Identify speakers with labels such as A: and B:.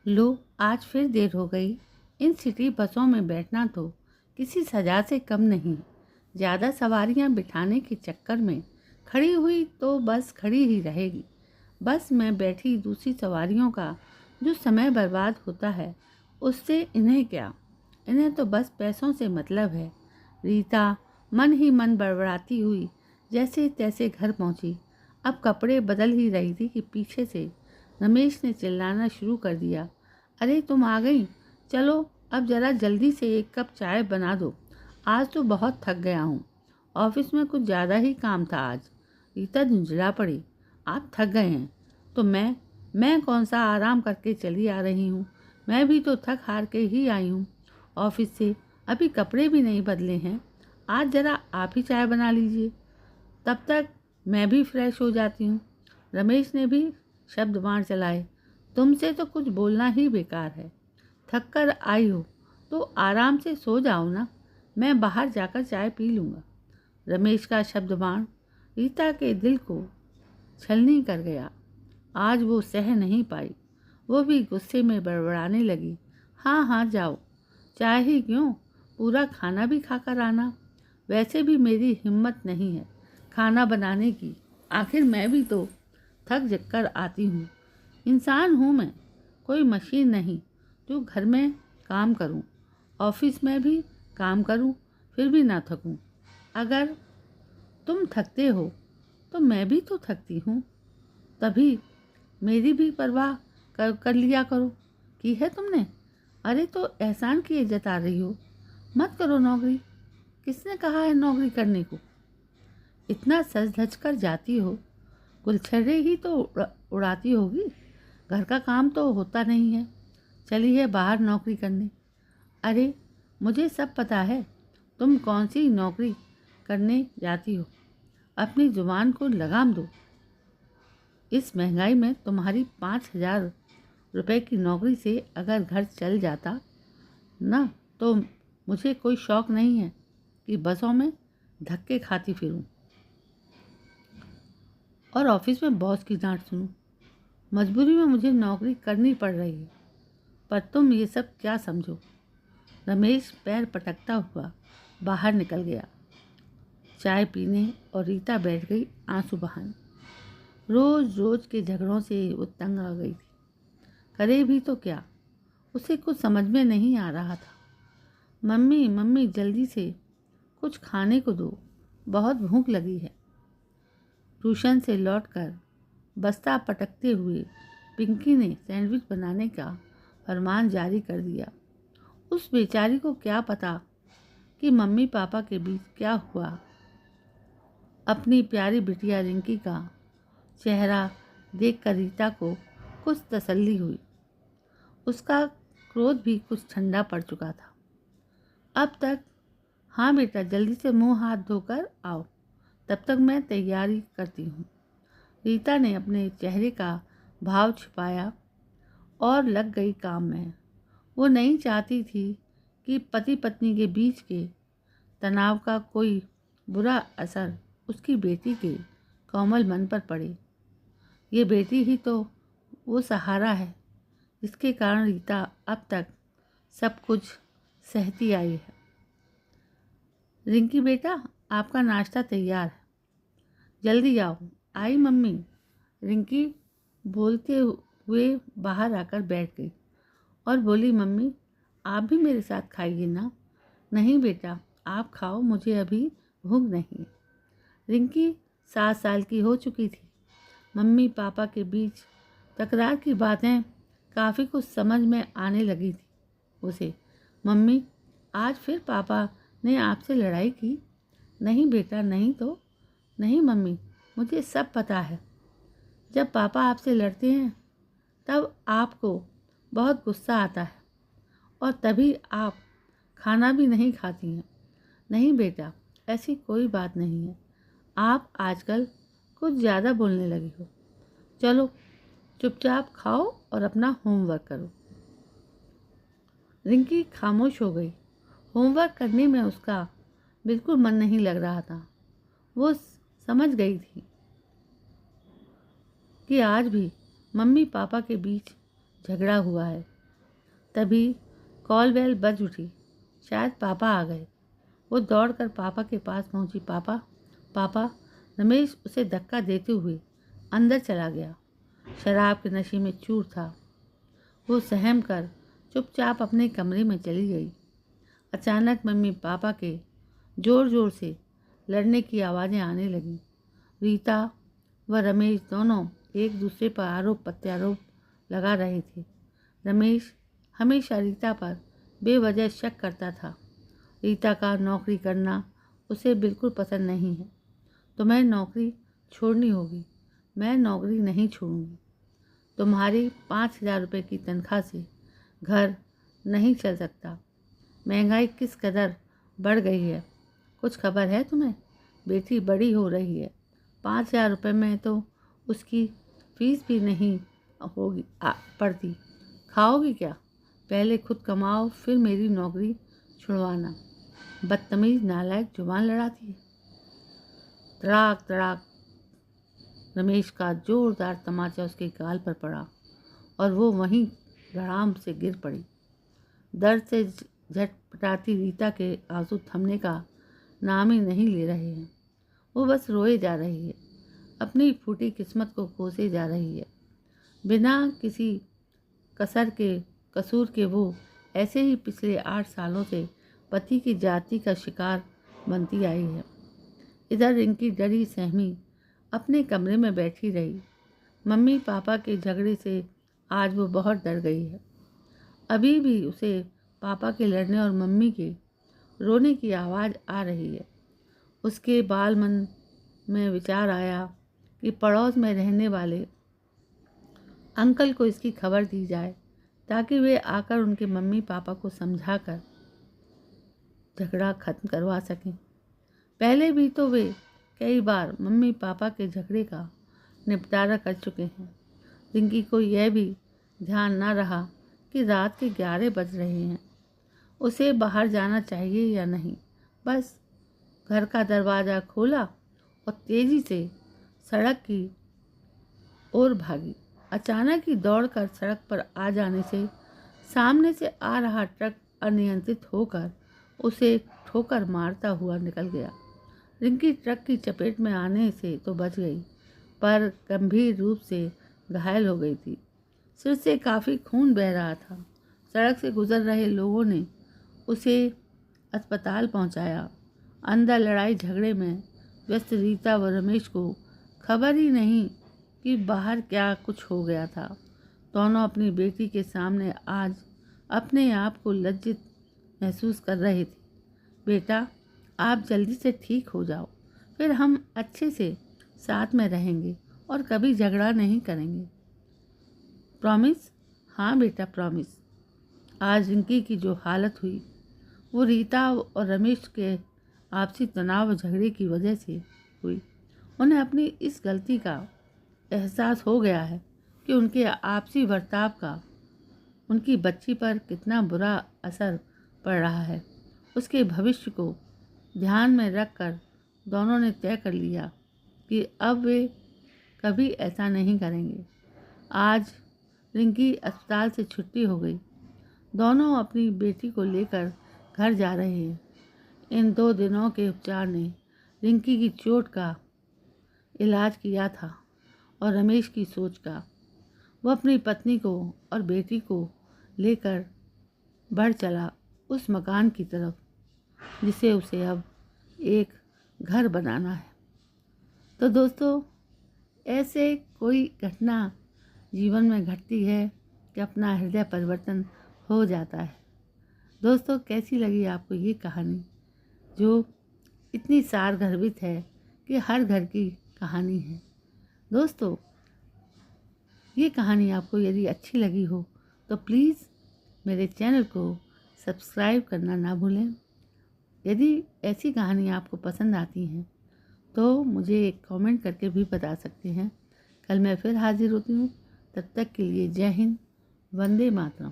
A: लो, आज फिर देर हो गई। इन सिटी बसों में बैठना तो किसी सजा से कम नहीं। ज़्यादा सवारियां बिठाने के चक्कर में खड़ी हुई तो बस खड़ी ही रहेगी। बस में बैठी दूसरी सवारियों का जो समय बर्बाद होता है, उससे इन्हें क्या। इन्हें तो बस पैसों से मतलब है। रीता मन ही मन बड़बड़ाती हुई जैसे तैसे घर पहुंची। अब कपड़े बदल ही रही थी कि पीछे से रमेश ने चिल्लाना शुरू कर दिया। अरे तुम आ गई, चलो अब ज़रा जल्दी से एक कप चाय बना दो। आज तो बहुत थक गया हूँ। ऑफिस में कुछ ज़्यादा ही काम था आज। रीता झुंझला पड़ी। आप थक गए हैं तो मैं कौन सा आराम करके चली आ रही हूँ। मैं भी तो थक हार के ही आई हूँ ऑफिस से। अभी कपड़े भी नहीं बदले हैं। आज ज़रा आप ही चाय बना लीजिए, तब तक मैं भी फ्रेश हो जाती हूँ। रमेश ने भी शब्द बाण चलाए। तुमसे तो कुछ बोलना ही बेकार है। थक कर आई हो तो आराम से सो जाओ ना। मैं बाहर जाकर चाय पी लूँगा। रमेश का शब्द बाण रीता के दिल को छलनी कर गया। आज वो सह नहीं पाई। वो भी गुस्से में बड़बड़ाने लगी। हाँ हाँ जाओ, चाय ही क्यों, पूरा खाना भी खाकर आना। वैसे भी मेरी हिम्मत नहीं है खाना बनाने की। आखिर मैं भी तो थक जग कर आती हूँ। इंसान हूँ मैं, कोई मशीन नहीं जो घर में काम करूँ, ऑफिस में भी काम करूँ, फिर भी ना थकूँ। अगर तुम थकते हो तो मैं भी तो थकती हूँ। तभी मेरी भी परवाह कर लिया करो। की है तुमने? अरे तो एहसान किए जता रही हो। मत करो नौकरी। किसने कहा है नौकरी करने को? इतना सज धज कर जाती हो, गुलछर्रे ही तो उड़ाती होगी। घर का काम तो होता नहीं है, चली है बाहर नौकरी करने। अरे मुझे सब पता है तुम कौन सी नौकरी करने जाती हो। अपनी जुबान को लगाम दो। इस महंगाई में तुम्हारी 5,000 रुपए की नौकरी से अगर घर चल जाता ना, तो मुझे कोई शौक़ नहीं है कि बसों में धक्के खाती फिरूं और ऑफिस में बॉस की डांट सुनूं। मजबूरी में मुझे नौकरी करनी पड़ रही है, पर तुम ये सब क्या समझो। रमेश पैर पटकता हुआ बाहर निकल गया चाय पीने, और रीता बैठ गई आंसू बहाने। रोज रोज के झगड़ों से वो तंग आ गई थी। करे भी तो क्या, उसे कुछ समझ में नहीं आ रहा था। मम्मी मम्मी जल्दी से कुछ खाने को दो, बहुत भूख लगी है। ट्यूशन से लौटकर बस्ता पटकते हुए पिंकी ने सैंडविच बनाने का फरमान जारी कर दिया। उस बेचारी को क्या पता कि मम्मी पापा के बीच क्या हुआ। अपनी प्यारी बिटिया रिंकी का चेहरा देखकर रीता को कुछ तसल्ली हुई। उसका क्रोध भी कुछ ठंडा पड़ चुका था अब तक। हाँ बेटा, जल्दी से मुंह हाथ धोकर आओ, तब तक मैं तैयारी करती हूँ। रीता ने अपने चेहरे का भाव छिपाया और लग गई काम में। वो नहीं चाहती थी कि पति पत्नी के बीच के तनाव का कोई बुरा असर उसकी बेटी के कोमल मन पर पड़े। ये बेटी ही तो वो सहारा है जिसके कारण रीता अब तक सब कुछ सहती आई है। रिंकी बेटा, आपका नाश्ता तैयार है, जल्दी आओ। आई मम्मी। रिंकी बोलते हुए बाहर आकर बैठ गई और बोली, मम्मी आप भी मेरे साथ खाइए ना। नहीं बेटा, आप खाओ, मुझे अभी भूख नहीं। रिंकी 7 साल की हो चुकी थी। मम्मी पापा के बीच तकरार की बातें काफ़ी कुछ समझ में आने लगी थी उसे। मम्मी, आज फिर पापा ने आपसे लड़ाई की? नहीं बेटा, नहीं तो नहीं मम्मी, मुझे सब पता है। जब पापा आपसे लड़ते हैं तब आपको बहुत गुस्सा आता है और तभी आप खाना भी नहीं खाती हैं। नहीं बेटा, ऐसी कोई बात नहीं है। आप आजकल कुछ ज़्यादा बोलने लगी हो। चलो चुपचाप खाओ और अपना होमवर्क करो। रिंकी खामोश हो गई। होमवर्क करने में उसका बिल्कुल मन नहीं लग रहा था। वो समझ गई थी कि आज भी मम्मी पापा के बीच झगड़ा हुआ है। तभी कॉल बेल बज उठी। शायद पापा आ गए। वो दौड़कर पापा के पास पहुंची। पापा पापा। रमेश उसे धक्का देते हुए अंदर चला गया। शराब के नशे में चूर था। वो सहम कर चुपचाप अपने कमरे में चली गई। अचानक मम्मी पापा के ज़ोर ज़ोर से लड़ने की आवाज़ें आने लगीं। रीता व रमेश दोनों एक दूसरे पर आरोप प्रत्यारोप लगा रहे थे। रमेश हमेशा रीता पर बेवजह शक करता था। रीता का नौकरी करना उसे बिल्कुल पसंद नहीं है। तुम्हें नौकरी छोड़नी होगी। मैं नौकरी नहीं छोड़ूंगी। तुम्हारी 5,000 रुपये की तनख्वाह से घर नहीं चल सकता। महंगाई किस कदर बढ़ गई है कुछ खबर है तुम्हें? बेटी बड़ी हो रही है। 5,000 रुपये में तो उसकी फीस भी नहीं होगी पड़ती। खाओगी क्या? पहले खुद कमाओ फिर मेरी नौकरी छुड़वाना। बदतमीज नालायक जुबान लड़ाती है। तड़ाक तड़ाक रमेश का जोरदार तमाचा उसके गाल पर पड़ा और वो वहीं धड़ाम से गिर पड़ी। दर्द से झटपटाती रीता के आंसू थमने का नाम ही नहीं ले रहे हैं। वो बस रोए जा रही है। अपनी फूटी किस्मत को कोसे जा रही है। बिना किसी कसूर के वो ऐसे ही पिछले 8 सालों से पति की जाति का शिकार बनती आई है। इधर रिंकी डरी सहमी अपने कमरे में बैठी रही। मम्मी पापा के झगड़े से आज वो बहुत डर गई है। अभी भी उसे पापा के लड़ने और मम्मी के रोने की आवाज़ आ रही है। उसके बाल मन में विचार आया कि पड़ोस में रहने वाले अंकल को इसकी खबर दी जाए ताकि वे आकर उनके मम्मी पापा को समझाकर झगड़ा खत्म करवा सकें। पहले भी तो वे कई बार मम्मी पापा के झगड़े का निपटारा कर चुके हैं। रिंकी को यह भी ध्यान न रहा कि रात के 11 बज रहे हैं। उसे बाहर जाना चाहिए या नहीं। बस घर का दरवाज़ा खोला और तेज़ी से सड़क की ओर भागी। अचानक ही दौड़कर सड़क पर आ जाने से सामने से आ रहा ट्रक अनियंत्रित होकर उसे ठोकर मारता हुआ निकल गया। रिंकी ट्रक की चपेट में आने से तो बच गई, पर गंभीर रूप से घायल हो गई थी। सिर से काफ़ी खून बह रहा था। सड़क से गुजर रहे लोगों ने उसे अस्पताल पहुंचाया। अंदर लड़ाई झगड़े में व्यस्त रीता व रमेश को खबर ही नहीं कि बाहर क्या कुछ हो गया था। दोनों अपनी बेटी के सामने आज अपने आप को लज्जित महसूस कर रहे थे। बेटा, आप जल्दी से ठीक हो जाओ, फिर हम अच्छे से साथ में रहेंगे और कभी झगड़ा नहीं करेंगे। प्रॉमिस? हाँ बेटा, प्रॉमिस। आज रिंकी की जो हालत हुई वो रीता और रमेश के आपसी तनाव और झगड़े की वजह से हुई। उन्हें अपनी इस गलती का एहसास हो गया है कि उनके आपसी बर्ताव का उनकी बच्ची पर कितना बुरा असर पड़ रहा है। उसके भविष्य को ध्यान में रखकर दोनों ने तय कर लिया कि अब वे कभी ऐसा नहीं करेंगे। आज रिंकी अस्पताल से छुट्टी हो गई। दोनों अपनी बेटी को लेकर घर जा रहे हैं। इन 2 दिनों के उपचार ने रिंकी की चोट का इलाज किया था और रमेश की सोच का। वह अपनी पत्नी को और बेटी को लेकर बढ़ चला उस मकान की तरफ जिसे उसे अब एक घर बनाना है। तो दोस्तों, ऐसे कोई घटना जीवन में घटती है कि अपना हृदय परिवर्तन हो जाता है। दोस्तों, कैसी लगी आपको ये कहानी जो इतनी सारगर्भित है कि हर घर की कहानी है। दोस्तों, ये कहानी आपको यदि अच्छी लगी हो तो प्लीज़ मेरे चैनल को सब्सक्राइब करना ना भूलें। यदि ऐसी कहानी आपको पसंद आती हैं तो मुझे कमेंट करके भी बता सकते हैं। कल मैं फिर हाजिर होती हूँ। तब तक के लिए जय हिंद, वंदे मातरम।